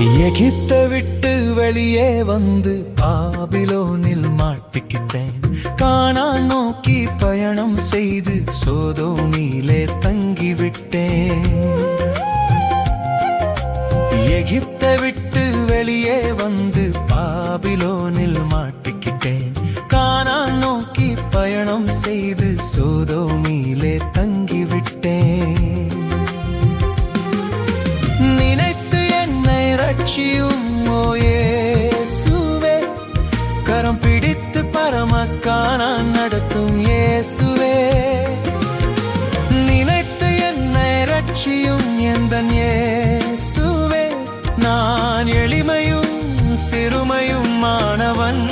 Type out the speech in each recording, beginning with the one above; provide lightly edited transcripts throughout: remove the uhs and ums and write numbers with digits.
எகிப்தை விட்டு வெளியே வந்து பாபிலோனில் மாட்டிக்கிட்டேன். கானான் நோக்கி பயணம் செய்து சோதோமிலே தங்கிவிட்டேன். எகிப்தை விட்டு வெளியே வந்து பாபிலோனில் மாட்டிக்கிட்டேன். கானான் நோக்கி பயணம் செய்து சோதோமிலே தங்கிவிட்டேன். ரட்சியும் ஓ இயேசுவே, கரம் பிடித்து பரமக்கானான் நடத்தும் இயேசுவே. நினைத்து என்னை ரட்சியும் எந்தன் இயேசுவே. நான் எளிமையும் சிறுமையும் மாணவன்.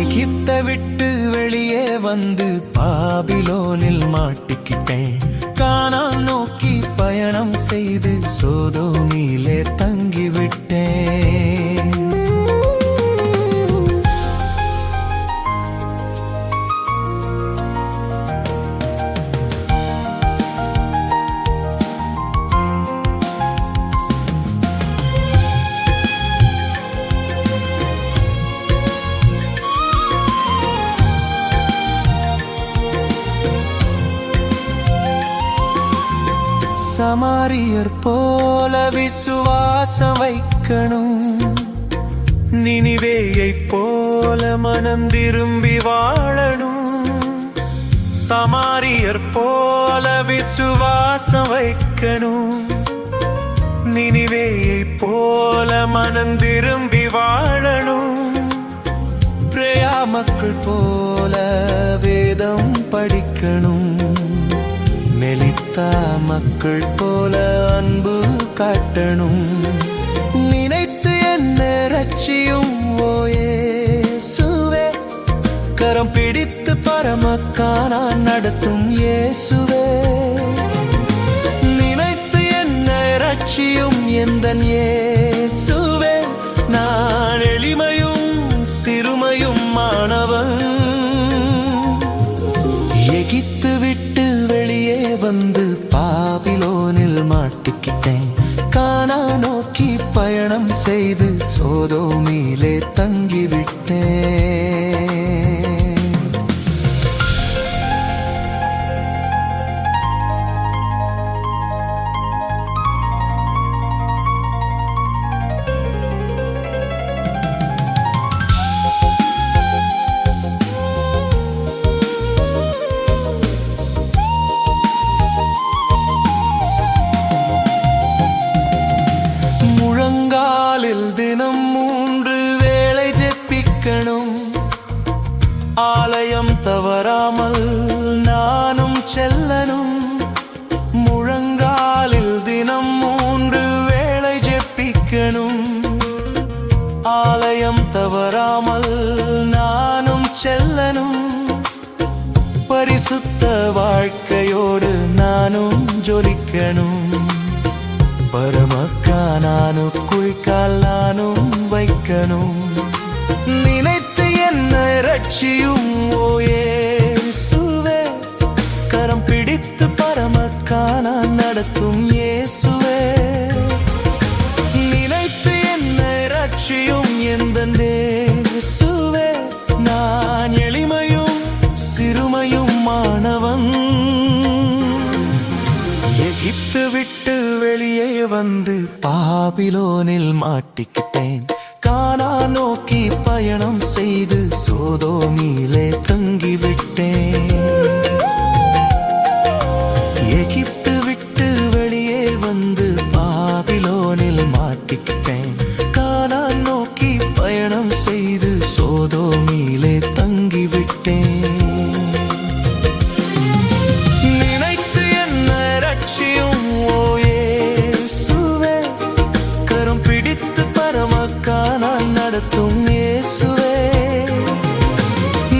எகிப்தை விட்டு வெளியே வந்து பாபிலோனில் மாட்டிக்கிட்டேன். கானான் நோக்கி பயணம் செய்து சோதோமிலே தங்கிவிட்டேன். சமாரியர் போல விசுவாசம் வைக்கணும். நினிவேயை போல மனம் திரும்பி வாழணும். சமாரியர் போல விசுவாசம் வைக்கணும். நினிவேயை போல மனம் திரும்பி வாழணும். பிரயா மக்கள் போல வேதம் படிக்கணும். மெலித்தா மக்கள் போல அன்பு காட்டணும். நினைத்து என்ன ரட்சியும் ஓ இயேசுவே, கரம் பிடித்து பரமக்கானான் நடத்தும் இயேசுவே. நினைத்து என்ன ரட்சியும் எந்தன் இயேசுவே. நான் எளிமையும் சிறுமையும் மாணவன். எகிப்து விட்டு வெளியே வந்து பாபிலோனில் மாட்டிக்கிட்டேன். கானான் நோக்கி பயணம் செய்து சோதோமிலே தங்கிவிட்டேன். தினம் 3 வேளை ஜெபிக்கணும். ஆலயம் தவறாமல் நானும் செல்லணும். முழங்காலில் தினம் 3 வேளை ஜெபிக்கணும். ஆலயம் தவறாமல் நானும் செல்லணும். பரிசுத்த வாழ்க்கையோடு நானும் ஜொலிக்கணும். பரமக்கானானுக்குள் கால் நானும் வைக்கணும். நினைத்து என்ன ரட்சியும் ஓ இயேசுவே, கரம் பிடித்து பரமக்கானான் நடத்தும் இயேசுவே. நினைத்து என்ன ரட்சியும் எந்தன் இயேசுவே. நான் எளிமையும் சிறுமையும் மாணவன். எகிப்து விட்டு வெளியே வந்து பாபிலோனில் மாட்டிக்கிட்டேன். கானான் நோக்கி பயணம் செய்து சோதோமிலே தங்கிவிட்டேன். எகிப்து விட்டு வெளியே வந்து பாபிலோனில் மாட்டிக்கிட்டேன். கானான் நோக்கி பயணம் செய்து சோதோமிலே தங்கிவிட்டேன். நினைத்து என்ன ரட்சியும் ஓ இயேசுவே, கரம் பிடித்து பரமக்கானான் நடத்தும் இயேசுவே.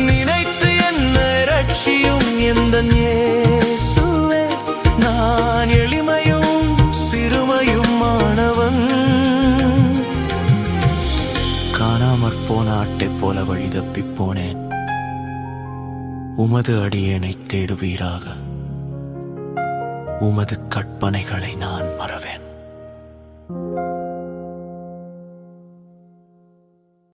நினைத்து என்ன ரட்சியும் எந்தன் இயேசுவே. நான் எளிமையும் சிறுமையும் மாணவன். காணாமற் போன ஆட்டை போல வழி தப்பிப் போனேன். உமது அடியேனை தேடுவீராக. உமது கற்பனைகளை நான் மறவேன்.